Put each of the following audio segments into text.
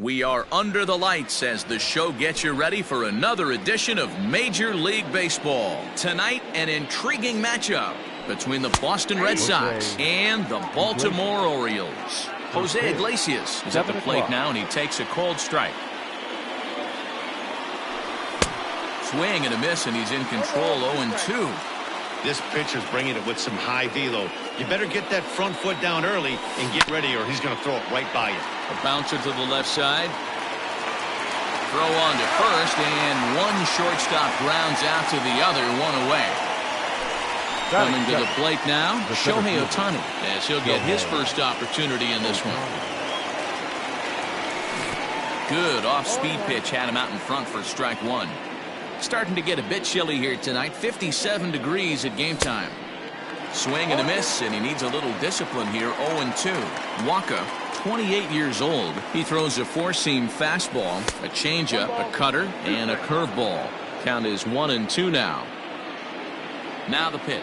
We are under the lights as the show gets you ready for another edition of Major League Baseball. Tonight, an intriguing matchup between the Boston Red Sox and the Baltimore Orioles. Jose Iglesias is at the plate now, and he takes a cold strike. Swing and a miss, and he's in control, 0-2. This pitcher's bringing it with some high velo. You better get that front foot down early and get ready, or he's going to throw it right by you. A bouncer to the left side. Throw on to first, and one shortstop grounds out to the other, one away. Coming to the plate now, Shohei Ohtani, as he'll get his first opportunity in this one. Good off-speed pitch had him out in front for strike one. Starting to get a bit chilly here tonight, 57 degrees at game time. Swing and a miss, and he needs a little discipline here, 0-2. Waka, 28 years old. He throws a four-seam fastball, a changeup, a cutter, and a curveball. Count is 1-2 now. Now the pitch.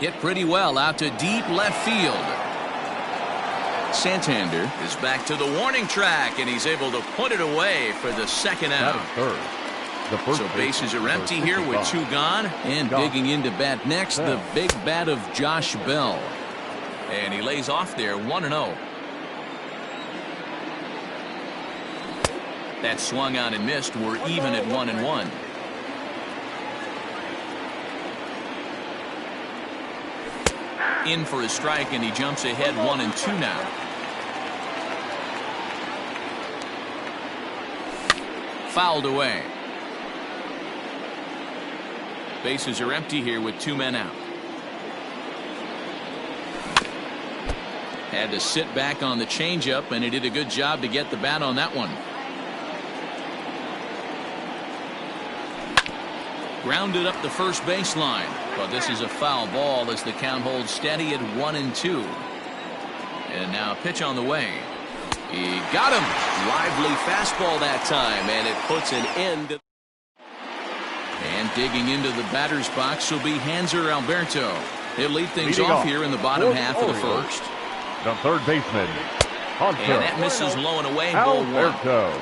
Hit pretty well out to deep left field. Santander is back to the warning track, and he's able to put it away for the second out. So bases are empty here with two gone, and digging into bat next, the big bat of Josh Bell. And he lays off there, 1-0. That swung on and missed. We're even at 1-1. In for a strike, and he jumps ahead 1-2 now. Fouled away. Bases are empty here with two men out. Had to sit back on the changeup, and he did a good job to get the bat on that one. Grounded up the first baseline, but this is a foul ball as the count holds steady at 1-2. And now a pitch on the way. He got him. Lively fastball that time, and it puts an end to. And digging into the batter's box will be Hanser Alberto. He'll lead things off here in the bottom half of the first. The third baseman, and that misses low and away, ball Alberto. one.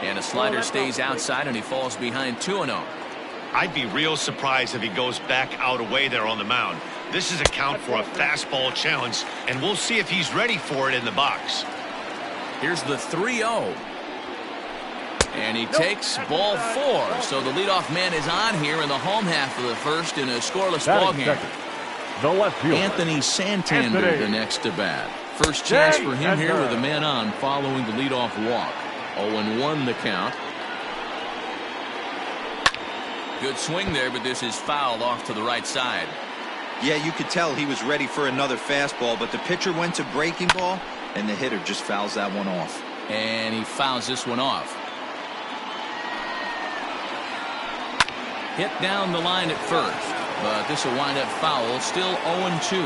And a slider stays outside, and he falls behind 2-0. I'd be real surprised if he goes back out away there on the mound. This is a count for a fastball challenge, and we'll see if he's ready for it in the box. Here's the 3-0. And he takes ball four. So the leadoff man is on here in the home half of the first in a scoreless ball game. The left fielder, Anthony Santander, the next to bat. First chance for him here with a man on following the leadoff walk. 0-1 the count. Good swing there, but this is fouled off to the right side. Yeah, you could tell he was ready for another fastball, but the pitcher went to breaking ball, and the hitter just fouls that one off. And he fouls this one off. Hit down the line at first, but this will wind up foul. Still 0-2.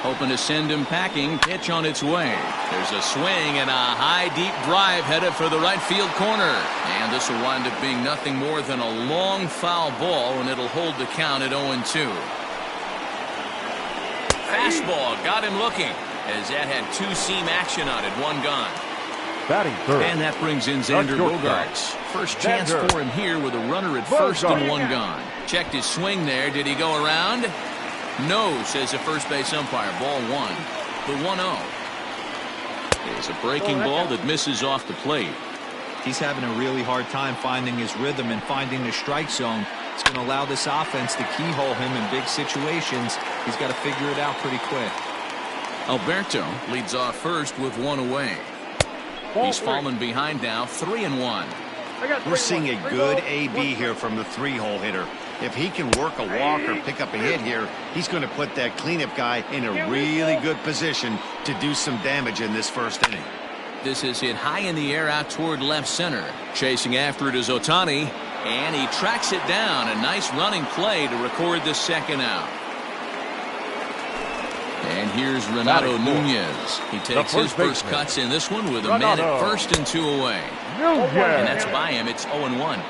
Hoping to send him packing. Pitch on its way. There's a swing and a high deep drive headed for the right field corner. And this will wind up being nothing more than a long foul ball, and it'll hold the count at 0-2. Fastball got him looking, as that had two-seam action on it, one gone. Batting third. And that brings in Xander Bogaerts. First chance for him here with a runner at first and one gone. Checked his swing there. Did he go around? No, says the first base umpire. Ball one. The 1-0. It's a breaking ball that misses off the plate. He's having a really hard time finding his rhythm and finding the strike zone. It's going to allow this offense to keyhole him in big situations. He's got to figure it out pretty quick. Alberto leads off first with one away. He's fallen behind now, 3-1. We're seeing a good AB here from the three-hole hitter. If he can work a walk or pick up a hit here, he's going to put that cleanup guy in a really good position to do some damage in this first inning. This is hit high in the air out toward left center. Chasing after it is Ohtani, and he tracks it down. A nice running play to record the second out. And here's Renato Nunez. He takes his first cuts in this one with a man at first and two away. And that's by him. It's 0-1.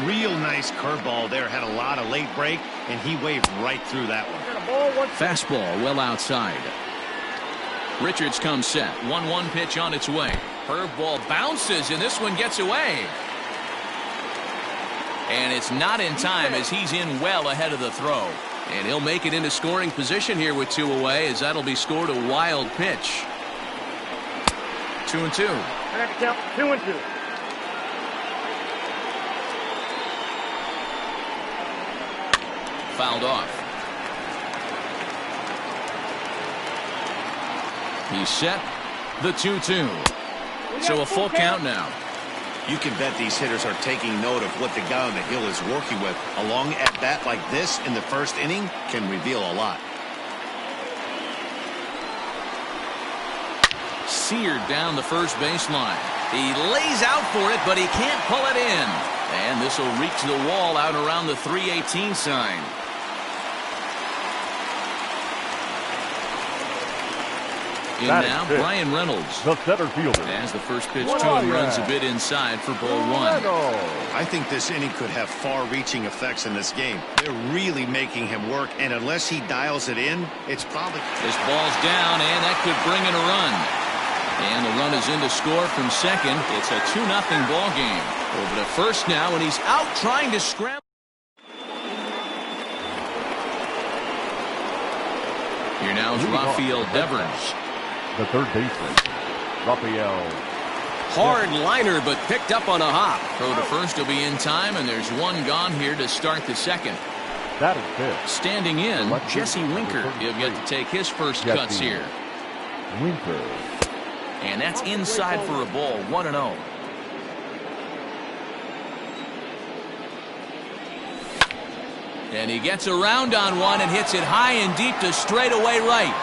Real nice curveball there. Had a lot of late break, and he waved right through that one. Fastball well outside. Richards comes set. 1-1 pitch on its way. Curveball bounces, and this one gets away. And it's not in time as he's in well ahead of the throw. And he'll make it into scoring position here with 2 away, as that'll be scored a wild pitch. 2-2. Count 2-2. Fouled off. He's set. The 2-2. So a full count now. You can bet these hitters are taking note of what the guy on the hill is working with. A long at-bat like this in the first inning can reveal a lot. Seared down the first baseline. He lays out for it, but he can't pull it in. And this will reach the wall out around the 318 sign. In now, Brian Reynolds. The center fielder. As the first pitch to him runs a bit inside for ball 1. I think this inning could have far-reaching effects in this game. They're really making him work, and unless he dials it in, it's probably... This ball's down, and that could bring in a run. And the run is in to score from second. It's a 2-0 ball game. Over to first now, and he's out trying to scramble. Here now is Rafael Devers. The third baseman, Rafael. Hard liner, but picked up on a hop. Throw to first will be in time, and there's one gone here to start the second. That is fifth. Standing in, Jesse Winker. He'll get to take his first cuts here. Winker. And that's inside for a ball, 1-0. And he gets around on one and hits it high and deep to straightaway right.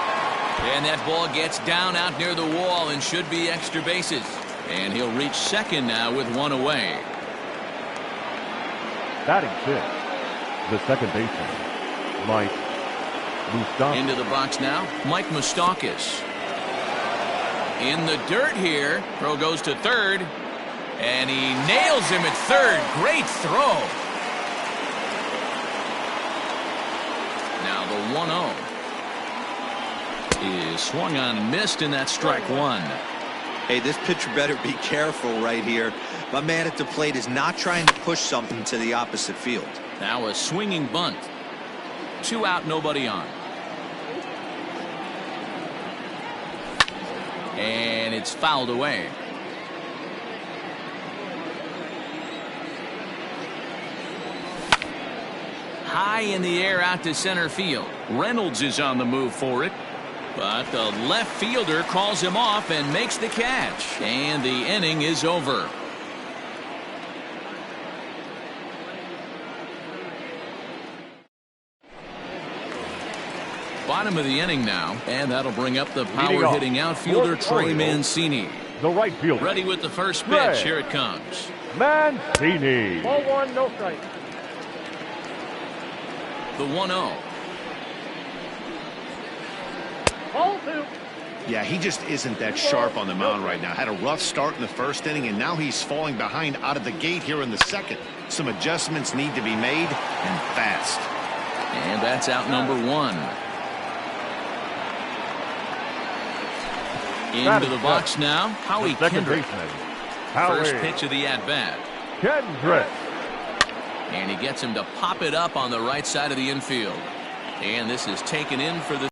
And that ball gets down out near the wall and should be extra bases. And he'll reach second now with 1 away. Batting fifth, the second baseman, Mike Moustakas. Into the box now, Mike Moustakas. In the dirt here. Throw goes to third. And he nails him at third. Great throw. Now the 1-0 is swung on and missed, and that's strike 1. Hey, this pitcher better be careful right here. My man at the plate is not trying to push something to the opposite field. Now a swinging bunt. 2 out, nobody on. And it's fouled away. High in the air out to center field. Reynolds is on the move for it. But the left fielder calls him off and makes the catch. And the inning is over. Bottom of the inning now, and that'll bring up the power-hitting outfielder Trey Mancini. The right fielder. Ready with the first pitch. Here it comes. Mancini. Ball 1, no strike. The 1-0. Ball 2. Yeah, he just isn't that sharp on the mound right now. Had a rough start in the first inning, and now he's falling behind out of the gate here in the second. Some adjustments need to be made, and fast. And that's out number 1. Into the box now, Howie Kendrick. First pitch of the at-bat. Kendrick. And he gets him to pop it up on the right side of the infield. And this is taken in for the...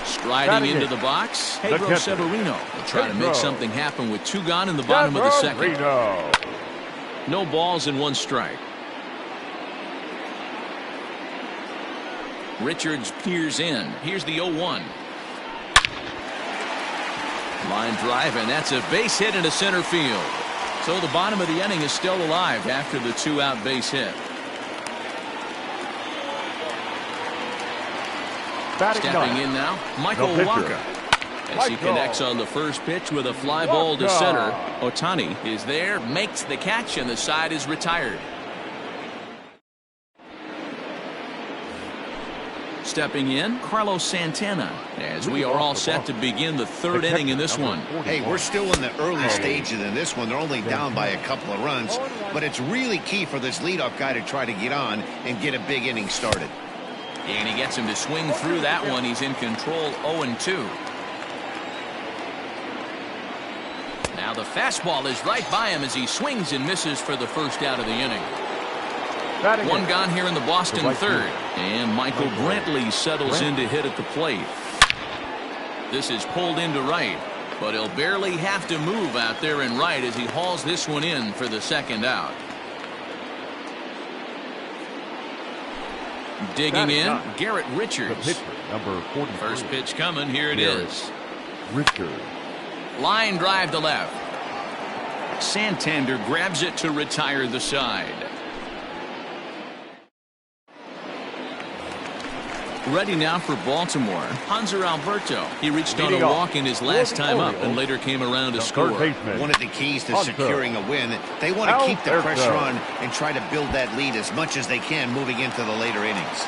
Striding into the box, Pedro Severino will try to make something happen with 2 gone in the bottom of the second. No balls and 1 strike. Richards peers in. Here's the 0-1. Line drive, and that's a base hit into center field. So the bottom of the inning is still alive after the 2-out base hit. Stepping in now, Michael Walker. As he connects on the first pitch with a fly ball to center. Ohtani is there, makes the catch, and the side is retired. Stepping in, Carlos Santana, as we are all set to begin the third inning in this one. Hey, we're still in the early stages in this one. They're only down by a couple of runs, but it's really key for this leadoff guy to try to get on and get a big inning started. And he gets him to swing through that one. He's in control 0-2. Now the fastball is right by him as he swings and misses for the first out of the inning. One gone here in the Boston third. And Michael Brantley settles in to hit at the plate. This is pulled into right, but he'll barely have to move out there in right as he hauls this one in for the second out. Digging in, Garrett Richards. Number 43. First pitch coming. Here it is. Richards. Line drive to left. Santander grabs it to retire the side. Ready now for Baltimore, Hanser Alberto. He reached on a walk in his last time up and later came around to score. One of the keys to securing a win, they want to keep the pressure on and try to build that lead as much as they can moving into the later innings.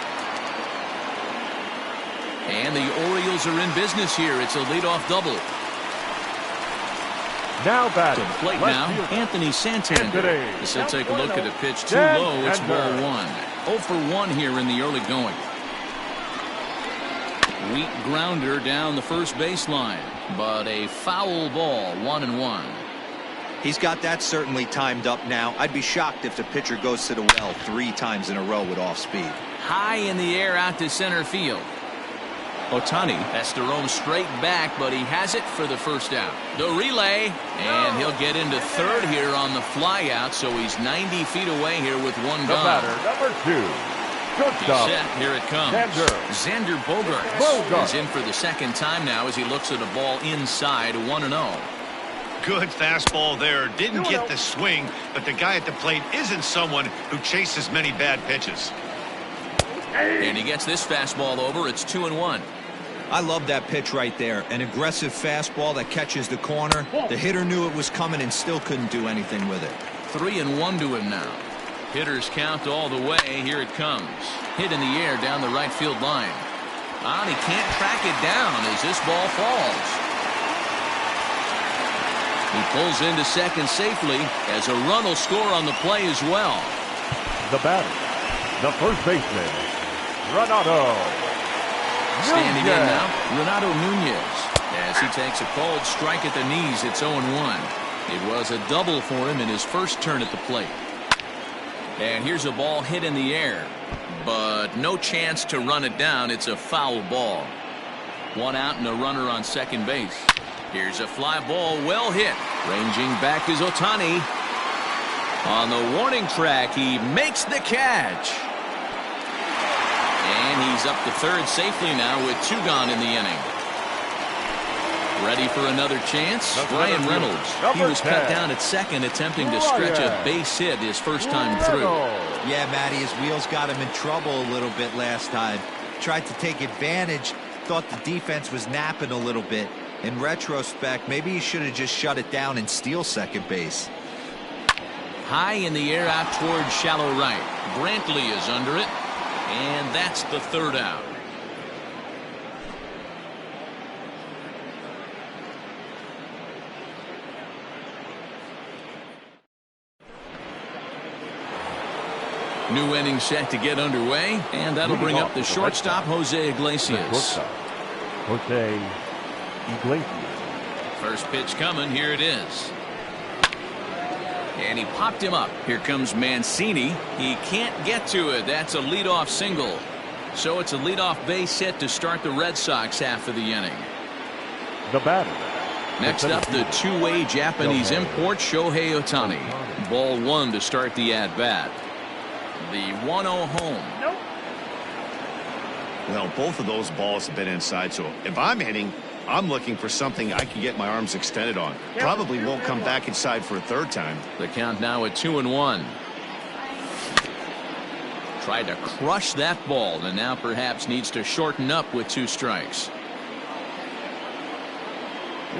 And the Orioles are in business here. It's a leadoff double. Now back to the plate now, Anthony Santander. As he'll take a look at a pitch too low. It's ball one. 0 for 1 here in the early going. Weak grounder down the first baseline, but a foul ball, 1-1. He's got that certainly timed up now. I'd be shocked if the pitcher goes to the well 3 times in a row with off speed. High in the air out to center field. Ohtani has to roam straight back, but he has it for the first out. The relay, and he'll get into third here on the fly out, so he's 90 feet away here with one gone. Number 2. He's set. Here it comes. Xander Bogaerts is in for the second time now as he looks at a ball inside 1-0. Good fastball there. Didn't get the swing, but the guy at the plate isn't someone who chases many bad pitches. And he gets this fastball over. It's 2-1. I love that pitch right there. An aggressive fastball that catches the corner. The hitter knew it was coming and still couldn't do anything with it. 3-1 to him now. Hitters count all the way. Here it comes. Hit in the air down the right field line. And he can't track it down as this ball falls. He pulls into second safely as a run will score on the play as well. The batter, the first baseman, Renato. Standing in now, Renato Nunez. As he takes a cold strike at the knees, it's 0-1. It was a double for him in his first turn at the plate. And here's a ball hit in the air, but no chance to run it down. It's a foul ball. One out and a runner on second base. Here's a fly ball, well hit. Ranging back is Ohtani. On the warning track, he makes the catch. And he's up to third safely now with 2 gone in the inning. Ready for another chance? Ryan Reynolds. He was cut down at second, attempting to stretch a base hit his first time through. Yeah, Matty, his wheels got him in trouble a little bit last time. Tried to take advantage, thought the defense was napping a little bit. In retrospect, maybe he should have just shut it down and steal second base. High in the air out towards shallow right. Brantley is under it, and that's the third out. New inning set to get underway, and that'll bring up the shortstop, Jose Iglesias. Jose Iglesias. First pitch coming. Here it is. And he popped him up. Here comes Mancini. He can't get to it. That's a leadoff single. So it's a leadoff base hit to start the Red Sox half of the inning. The batter. Next up, the two-way Japanese import, Shohei Ohtani. Ball 1 to start the at-bat. The 1-0 home. Nope. Well, both of those balls have been inside, so if I'm hitting, I'm looking for something I can get my arms extended on. Probably won't come back inside for a third time. The count now at 2-1. Tried to crush that ball, and now perhaps needs to shorten up with 2 strikes.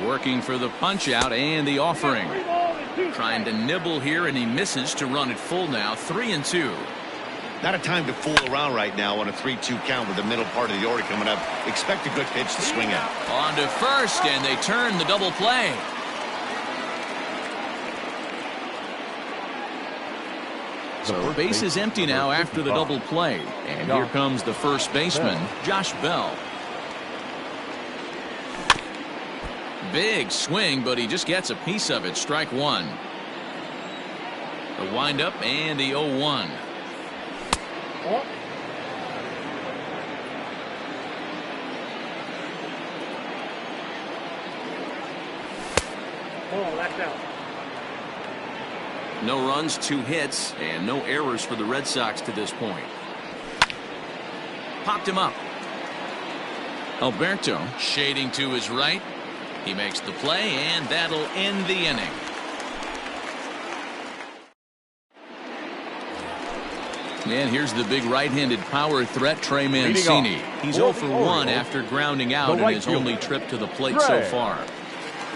Working for the punch out and the offering. Trying to nibble here, and he misses to run it full now. 3-2. Not a time to fool around right now on a 3-2 count with the middle part of the order coming up. Expect a good pitch to swing at. On to first, and they turn the double play. So base is empty now after the double play. And here comes the first baseman, Josh Bell. Big swing, but he just gets a piece of it. Strike one. The windup and the 0-1. Oh. Oh, that's out. No runs, 2 hits, and no errors for the Red Sox to this point. Popped him up. Alberto shading to his right. He makes the play, and that'll end the inning. And here's the big right-handed power threat, Trey Mancini. He's 0 for 1 after grounding out in his only trip to the plate so far.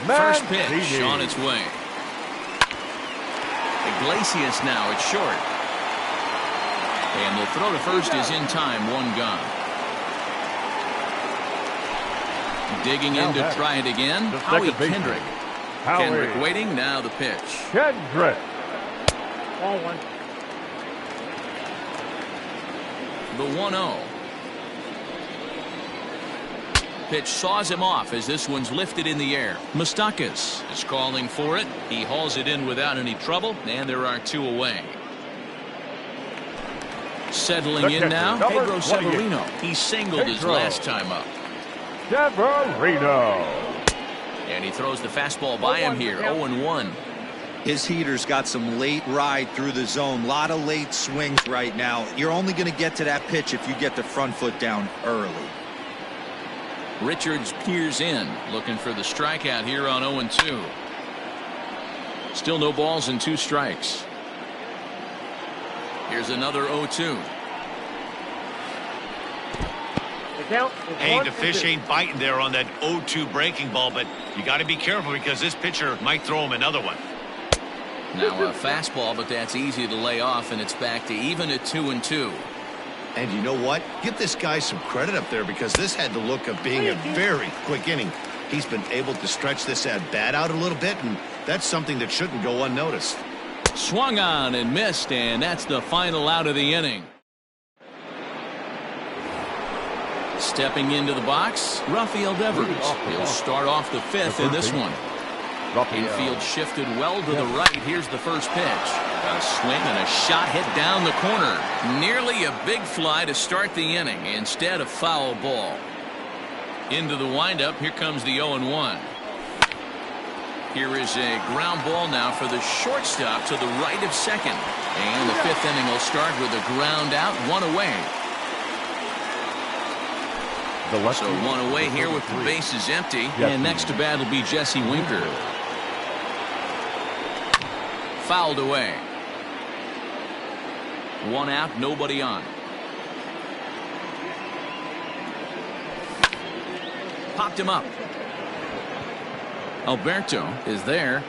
First pitch on its way. Iglesias now at short. And the throw to first is in time, 1 gone. Digging in to try it again, Howie Kendrick. Kendrick waiting, now the pitch. Kendrick. Ball 1. The 1-0. Pitch saws him off as this one's lifted in the air. Moustakas is calling for it. He hauls it in without any trouble, and there are 2 away. Settling in now, Pedro Severino. He singled his last time up. Severino. And he throws the fastball by him here, 0-1. His heater's got some late ride through the zone. A lot of late swings right now. You're only going to get to that pitch if you get the front foot down early. Richards peers in, looking for the strikeout here on 0-2. Still no balls and 2 strikes. Here's another 0-2. Hey, the fish ain't biting there on that 0-2 breaking ball, but you got to be careful because this pitcher might throw him another one. Now a fastball, but that's easy to lay off, and it's back to even at 2-2. And you know what? Give this guy some credit up there because this had the look of being a very quick inning. He's been able to stretch this at-bat out a little bit, and that's something that shouldn't go unnoticed. Swung on and missed, and that's the final out of the inning. Stepping into the box, Rafael Devers. He'll start off the 5th in this one. Infield shifted well to the right. Here's the first pitch. A swing and a shot hit down the corner. Nearly a big fly to start the inning. Instead, a foul ball. Into the windup. Here comes the 0-1. Here is a ground ball now for the shortstop to the right of second. And the 5th inning will start with a ground out, 1 away. So 1 away here with the bases empty. And next to bat will be Jesse Winker. Fouled away. 1 out, nobody on. Popped him up. Alberto is there.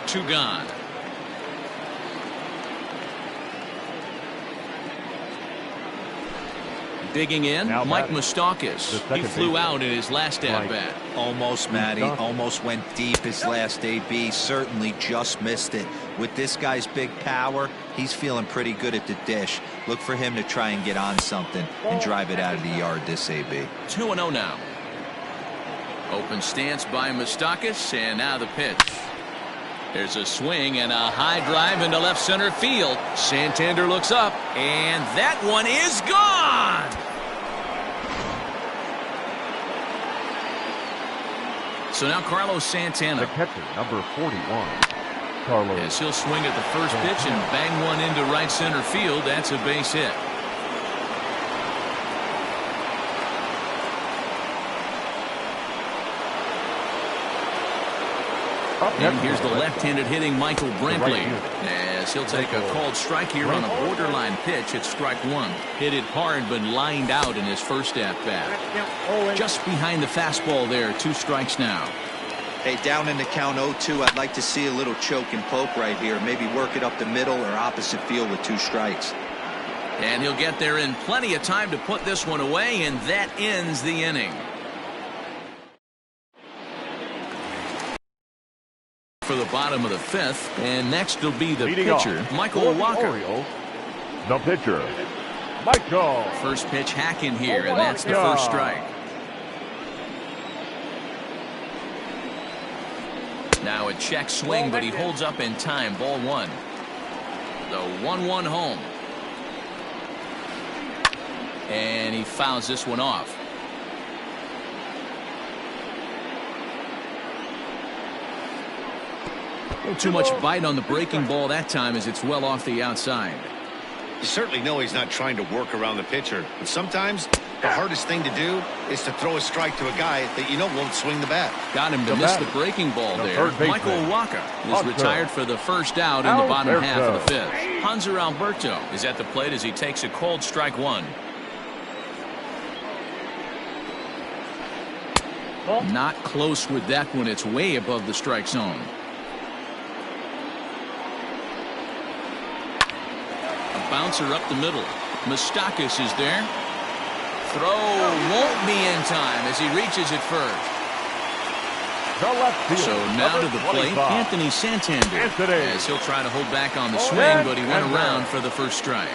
2 gone. Digging in, Mike Moustakas. He flew out in his last at-bat. Almost, Matty. Almost went deep his last AB. Certainly just missed it. With this guy's big power, he's feeling pretty good at the dish. Look for him to try and get on something and drive it out of the yard this AB. 2-0 now. Open stance by Moustakas, and now the pitch. There's a swing and a high drive into left center field. Santander looks up, and that one is gone. So now Carlos Santana. The catcher, number 41. Carlos. Yes, he'll swing at the first pitch and bang one into right center field. That's a base hit. And here's the left-handed hitting Michael Brantley. As he'll take a called strike here on a borderline pitch at strike 1. Hit it hard but lined out in his first at-bat. Just behind the fastball there. 2 strikes now. Hey, down in the count 0-2, I'd like to see a little choke and poke right here. Maybe work it up the middle or opposite field with 2 strikes. And he'll get there in plenty of time to put this one away, and that ends the inning. For the bottom of the fifth, and next will be the Leading pitcher, off Michael for the Walker. Orioles, the pitcher, Michael. First pitch hacking here, and that's the first strike. Now a check swing, but he holds up in time. Ball one. The 1-1 home. And he fouls this one off. Not too much bite on the breaking ball that time as it's well off the outside. You certainly know he's not trying to work around the pitcher, but sometimes the hardest thing to do is to throw a strike to a guy that you know won't swing the bat. Got him to miss the breaking ball there. Michael Walker is retired for the first out in the bottom half of the fifth. Hanser Alberto is at the plate as he takes a cold strike one. Not close with that one. It's way above the strike zone. A bouncer up the middle. Moustakas is there. Throw won't be in time as he reaches it first. So now to the plate, Anthony Santander, as he'll try to hold back on the swing, but he went around for the first strike.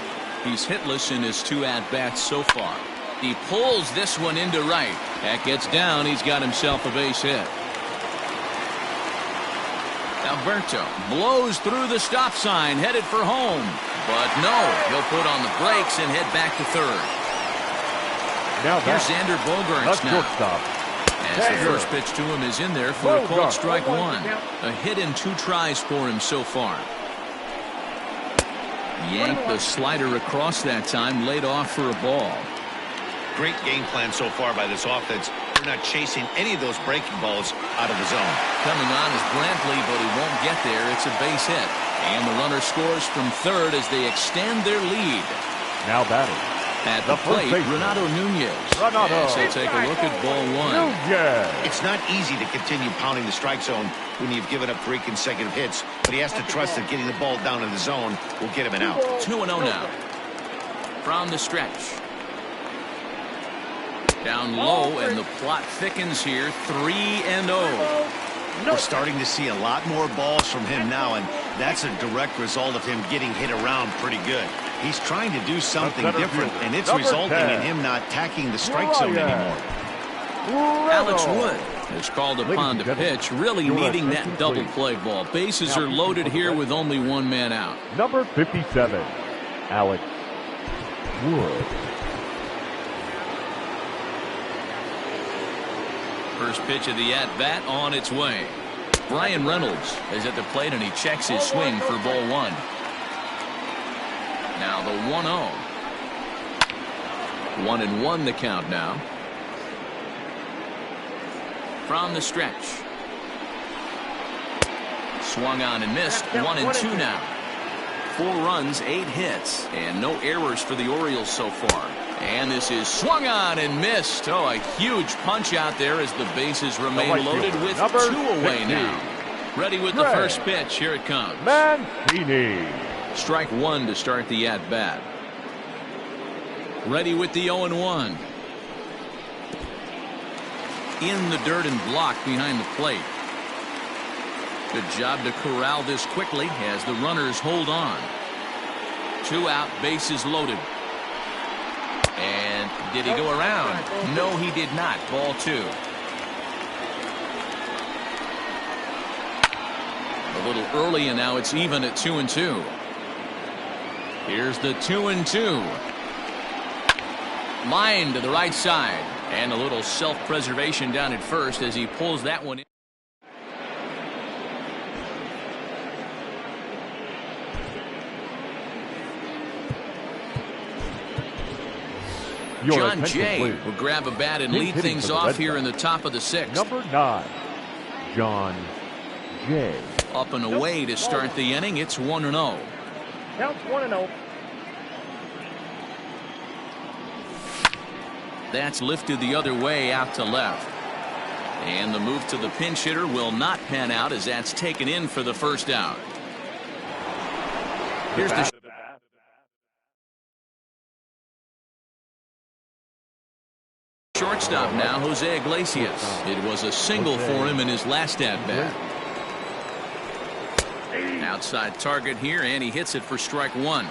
He's hitless in his 2 at-bats so far. He pulls this one into right. That gets down. He's got himself a base hit. Alberto blows through the stop sign, headed for home. But no, he'll put on the brakes and head back to third. Now here's Xander Bogaerts now. As the first pitch to him is in there for a called strike one. A hit in 2 tries for him so far. Yanked the slider across that time, laid off for a ball. Great game plan so far by this offense. They're not chasing any of those breaking balls out of the zone. Coming on is Brantley, but he won't get there. It's a base hit. And the runner scores from third as they extend their lead. Now batting. At the plate, Renato Nunez. As they take a look at ball one. It's not easy to continue pounding the strike zone when you've given up 3 consecutive hits, but he has to trust that getting the ball down in the zone will get him an out. 2-0 now. From the stretch. Down low, and the plot thickens here. 3-0. We're starting to see a lot more balls from him now, and that's a direct result of him getting hit around pretty good. He's trying to do something different, and it's resulting in him not attacking the strike zone anymore. Alex Wood is called upon to pitch, really needing that double play ball. Bases are loaded here with only 1 man out. Number 57, Alex Wood. First pitch of the at-bat on its way. Brian Reynolds is at the plate, and he checks his swing for ball one. Now the 1-0. 1-1 the count now. From the stretch. Swung on and missed. 1-2 now. 4 runs, 8 hits, and no errors for the Orioles so far. And this is swung on and missed. Oh, a huge punch out there as the bases remain loaded with 2 away now. Ready with the first pitch. Here it comes. Mancini. Strike one to start the at-bat. Ready with the 0-1. In the dirt and blocked behind the plate. Good job to corral this quickly as the runners hold on. 2 out, bases loaded. And did he go around? No, he did not. Ball 2. A little early, and now it's even at 2-2. Here's the 2-2. Line to the right side. And a little self-preservation down at first as he pulls that one in. John Jay will grab a bat and lead things off here in the top of the 6th. Number 9, John Jay. Up and away to start the inning. It's 1-0. Counts 1-0. That's lifted the other way out to left. And the move to the pinch hitter will not pan out as that's taken in for the first out. Here's the shortstop now, Jose Iglesias. It was a single for him in his last at-bat. Outside target here, and he hits it for strike one.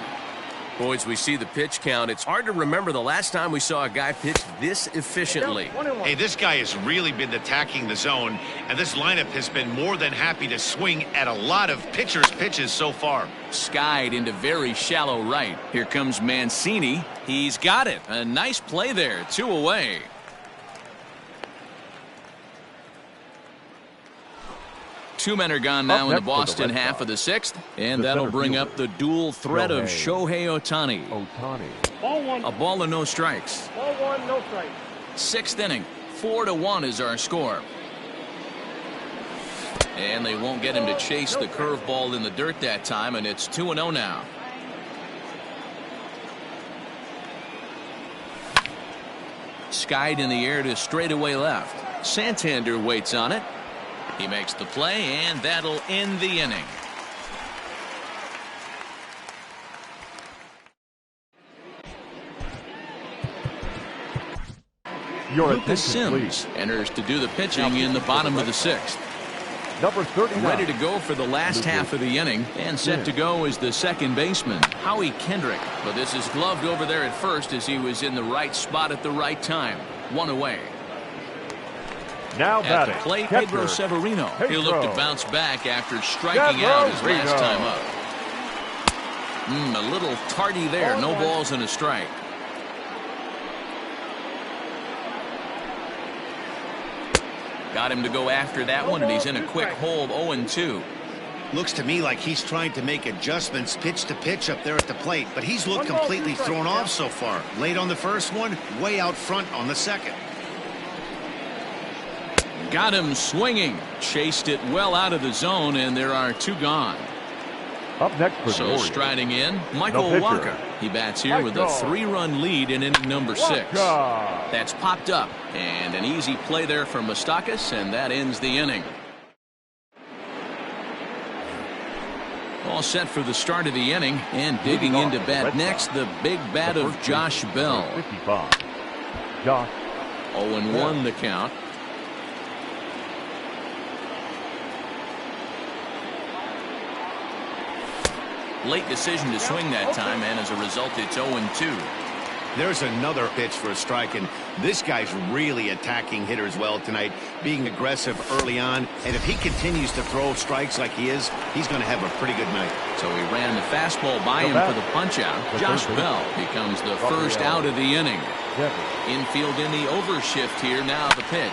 Boys, we see the pitch count. It's hard to remember the last time we saw a guy pitch this efficiently. Hey, this guy has really been attacking the zone, and this lineup has been more than happy to swing at a lot of pitchers' pitches so far. Skied into very shallow right. Here comes Mancini. He's got it. A nice play there. 2 away. Two men are gone now in the Boston half of the 6th, and that'll bring up the dual threat of Shohei Ohtani. Ball 1. A ball and no strikes. Ball 1, no strikes. 6th inning. 4-1 is our score. And they won't get him to chase the curveball in the dirt that time, and it's 2-0 now. Skied in the air to straightaway left. Santander waits on it. He makes the play, and that'll end the inning. Lucas Sims enters to do the pitching in the bottom of the 6th. Number 39. Ready to go for the last half of the inning, and set to go is the second baseman, Howie Kendrick. But this is gloved over there at first as he was in the right spot at the right time. 1 away. Now at the batting, plate, catcher, Pedro Severino. He'll look to bounce back after striking Severino. out his last time up. A little tardy there. No balls and a strike. Got him to go after that one, and he's in a quick hole, 0-2. Looks to me like he's trying to make adjustments pitch to pitch up there at the plate, but he's looked completely thrown off so far. Late on the first one, way out front on the second. Got him swinging. Chased it well out of the zone, and there are 2 gone. Up next for the So Warriors. striding in, Michael pitcher. Walker. He bats here with a 3-run lead in inning number 6. Walker. That's popped up, and an easy play there from Moustakas, and that ends the inning. All set for the start of the inning, and digging into bat next, the big bat of Josh Bell. 55. Josh. 0-1 the count. Late decision to swing that time, and as a result, it's 0-2. There's another pitch for a strike, and this guy's really attacking hitters well tonight, being aggressive early on, and if he continues to throw strikes like he is, he's going to have a pretty good night. So he ran the fastball by him for the punch-out. Josh Bell becomes the first out of the inning. Infield in the overshift here. Now the pitch.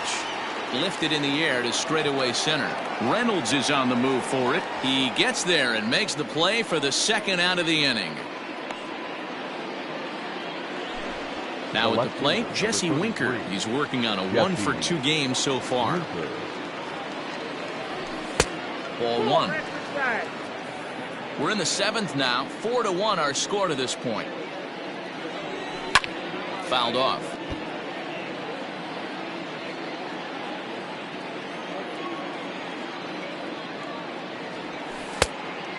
Lifted in the air to straightaway center. Reynolds is on the move for it. He gets there and makes the play for the second out of the inning. Now at the plate, Jesse Winker. He's working on a 1-for-2 game so far. Ball 1. We're in the 7th now. 4-1 our score to this point. Fouled off.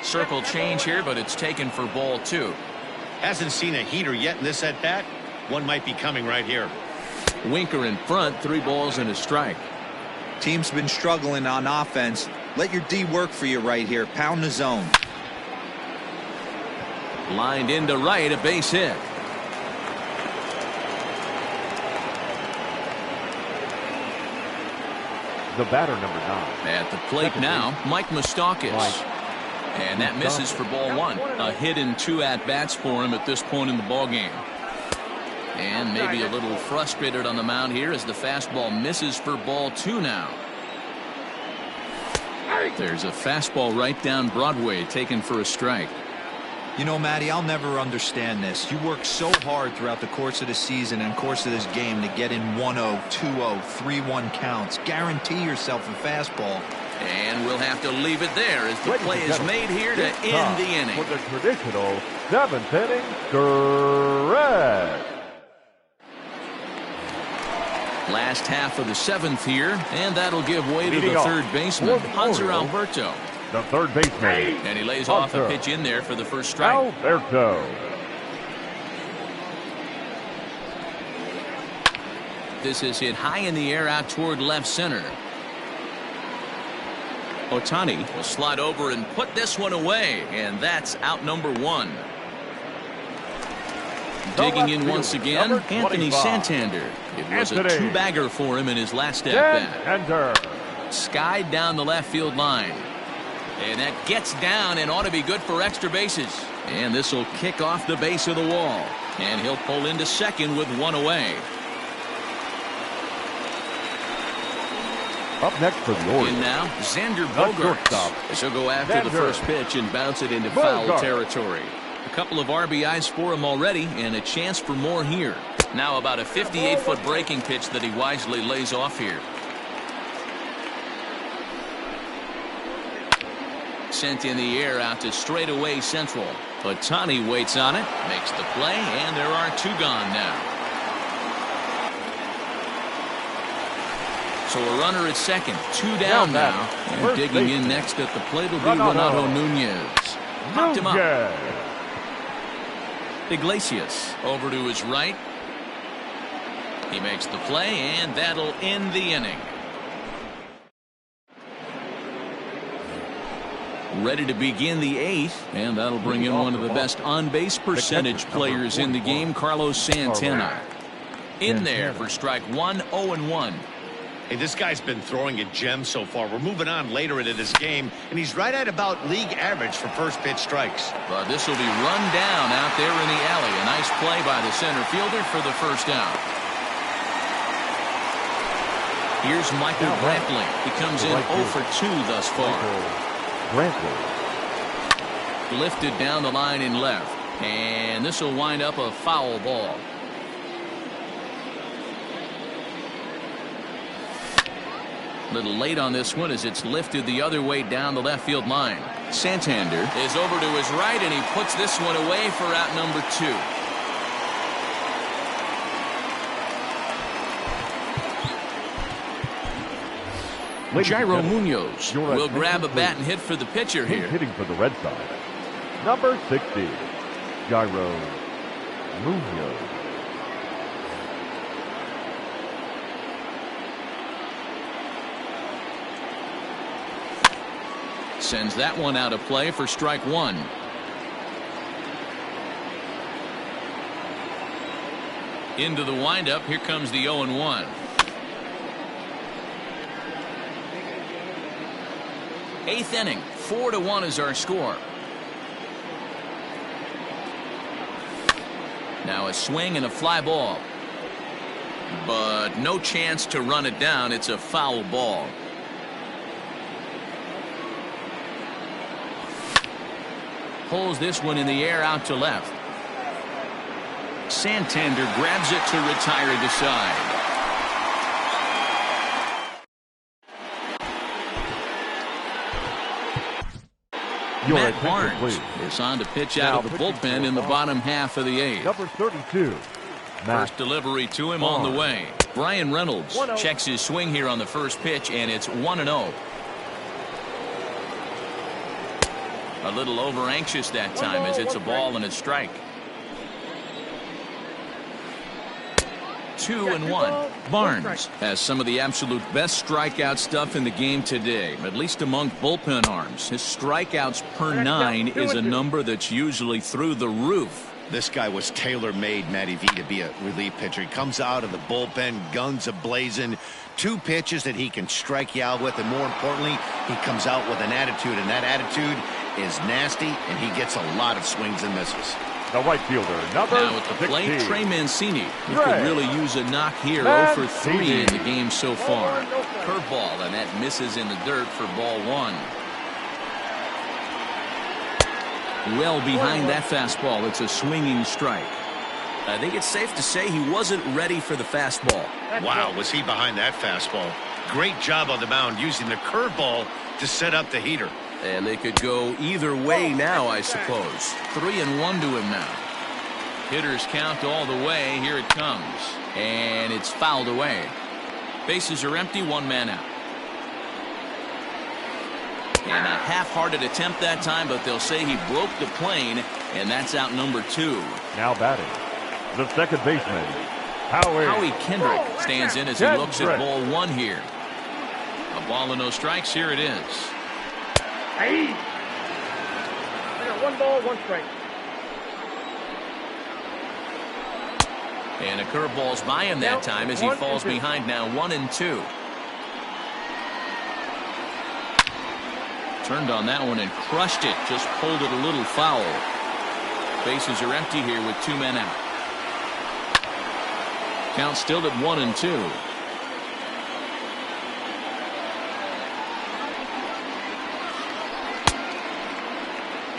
Circle change here, but it's taken for ball 2. Hasn't seen a heater yet in this at-bat. One might be coming right here. Winker in front, 3 balls and a strike. Team's been struggling on offense. Let your D work for you right here. Pound the zone. Lined into right, a base hit. The batter, number 9. At the plate now, Mike Moustakas. And that misses for ball 1. A hit in 2 at-bats for him at this point in the ballgame. And maybe a little frustrated on the mound here as the fastball misses for ball 2 now. There's a fastball right down Broadway taken for a strike. You know, Matty, I'll never understand this. You work so hard throughout the course of the season and course of this game to get in 1-0, 2-0, 3-1 counts. Guarantee yourself a fastball. And we'll have to leave it there as the play is made here to end the inning. For the traditional 7th inning stretch. Last half of the 7th here, and that'll give way to the third baseman, Hanser Alberto. The third baseman. And he lays off a pitch in there for the first strike. Alberto. this is hit high in the air out toward left center. Ohtani will slide over and put this one away, and that's out number 1. Digging in once again, Anthony Santander. It was a 2-bagger for him in his last at-bat. Skied down the left field line. And that gets down and ought to be good for extra bases. And this will kick off the base of the wall. And he'll pull into second with 1 away. Up next for the Orioles. In now, Xander Bogaerts. She'll go after the first pitch and bounce it into foul territory. A couple of RBIs for him already, and a chance for more here. Now about a 58-foot breaking pitch that he wisely lays off here. Sent in the air out to straightaway central. Ohtani waits on it, makes the play, and there are 2 gone now. So a runner at second, 2 down now. And digging in next at the plate will be Renato Nunez. Popped him up. Iglesias over to his right. He makes the play, and that'll end the inning. Ready to begin the 8th, and that'll bring in one of the best on-base percentage players in the game, Carlos Santana. In there for strike 1, 0-1. Hey, this guy's been throwing a gem so far. We're moving on later into this game, and he's right at about league average for first pitch strikes. But this will be run down out there in the alley. A nice play by the center fielder for the first out. Here's Michael Brantley. He comes in 0 for 2 thus far. Lifted down the line in left, and this will wind up a foul ball. A little late on this one as it's lifted the other way down the left field line. Santander is over to his right, and he puts this one away for out number 2. Jairo Munoz will grab a bat and hit for the pitcher here. Hitting for the Red Sox. Number 60, Jairo Munoz. Sends that one out of play for strike 1. Into the windup. Here comes the 0-1. 8th inning, 4-1 is our score. Now a swing and a fly ball, but no chance to run it down. It's a foul ball. Pulls this one in the air out to left. Santander grabs it to retire to side. Matt Barnes is on to pitch out of the bullpen in the bottom half of the 8th. Number 32. First delivery to him on the way. Brian Reynolds checks his swing here on the first pitch, and it's 1-0. A little over anxious that time as it's a ball and a strike. 2-1. Barnes has some of the absolute best strikeout stuff in the game today, at least among bullpen arms. His strikeouts per 9 is a number that's usually through the roof. This guy was tailor-made, Matty V, to be a relief pitcher. He comes out of the bullpen, guns a-blazing, 2 pitches that he can strike you out with, and more importantly, he comes out with an attitude, and that attitude is nasty, and he gets a lot of swings and misses. The right fielder, number now at the plate, 16. Trey Mancini. He could really use a knock here. 0 for 3 in the game so far. Curveball, and that misses in the dirt for ball 1. Well behind that fastball. It's a swinging strike. I think it's safe to say he wasn't ready for the fastball. Wow, was he behind that fastball. Great job on the mound using the curveball to set up the heater. And they could go either way now, I suppose. 3-1 to him now. Hitters count all the way. Here it comes. And it's fouled away. Bases are empty, 1 man out. And a half-hearted attempt that time, but they'll say he broke the plane, and that's out number 2. Now batting, the second baseman, Howie Kendrick stands in as he looks at Kendrick. ball one here. A ball and no strikes. Here it is. Hey. I got 1 ball, 1 strike. And a curveball's by him that time as he falls behind now 1-2. Turned on that one and crushed it. Just pulled it a little foul. Bases are empty here with 2 men out. Count still at 1-2.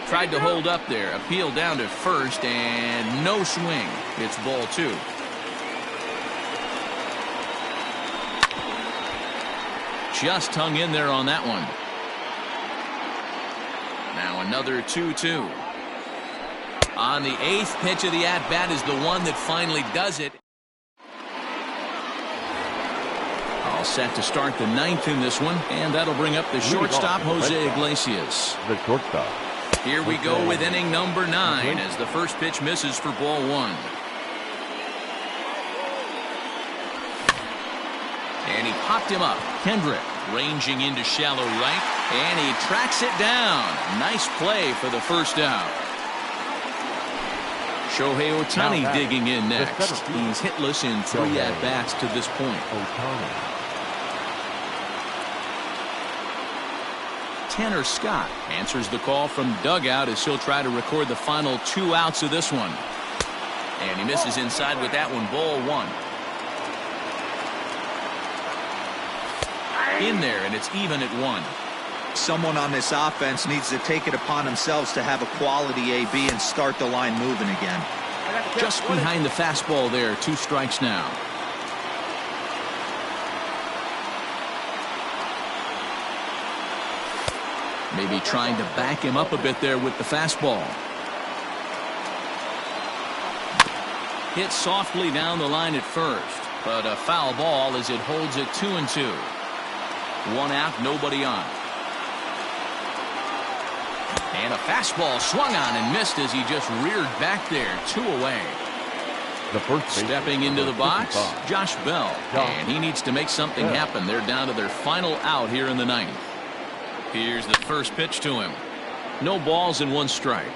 Tried to hold up there. Appeal down to first and no swing. It's ball 2. Just hung in there on that one. Now another 2-2. On the 8th pitch of the at-bat is the one that finally does it. All set to start the 9th in this one, and that'll bring up the shortstop, Jose Iglesias. The shortstop. Here we go with inning number 9 as the first pitch misses for ball 1. And he popped him up. Kendrick ranging into shallow right, and he tracks it down. Nice play for the first out. Shohei Ohtani digging in next. He's hitless in 3 at-bats to this point. Tanner Scott answers the call from dugout as he'll try to record the final 2 outs of this one. And he misses inside with that one. Ball 1. In there, and it's even at 1. Someone on this offense needs to take it upon themselves to have a quality AB and start the line moving again. Just behind the fastball there. 2 strikes now. Maybe trying to back him up a bit there with the fastball. Hit softly down the line at first, but a foul ball as it holds it 2-2. 1 out, nobody on. And a fastball swung on and missed as he just reared back there. 2 away. The first Stepping into the box, Josh Bell. And he needs to make something happen. They're down to their final out here in the 9th. Here's the first pitch to him. No balls and 1 strike.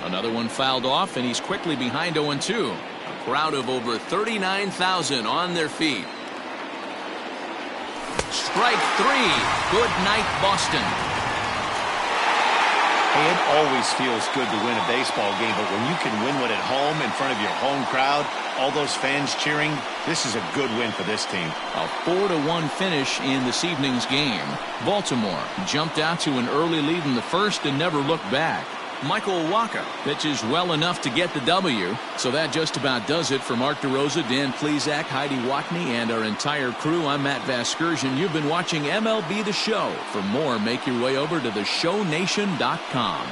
Another one fouled off, and he's quickly behind 0-2. A crowd of over 39,000 on their feet. Strike 3. Good night, Boston. Hey, it always feels good to win a baseball game, but when you can win one at home in front of your home crowd, all those fans cheering, this is a good win for this team. A 4-1 finish in this evening's game. Baltimore jumped out to an early lead in the first and never looked back. Michael Wacha pitches well enough to get the W. So that just about does it for Mark DeRosa, Dan Plesac, Heidi Watney, and our entire crew. I'm Matt Vasgersian. You've been watching MLB The Show. For more, make your way over to theshownation.com.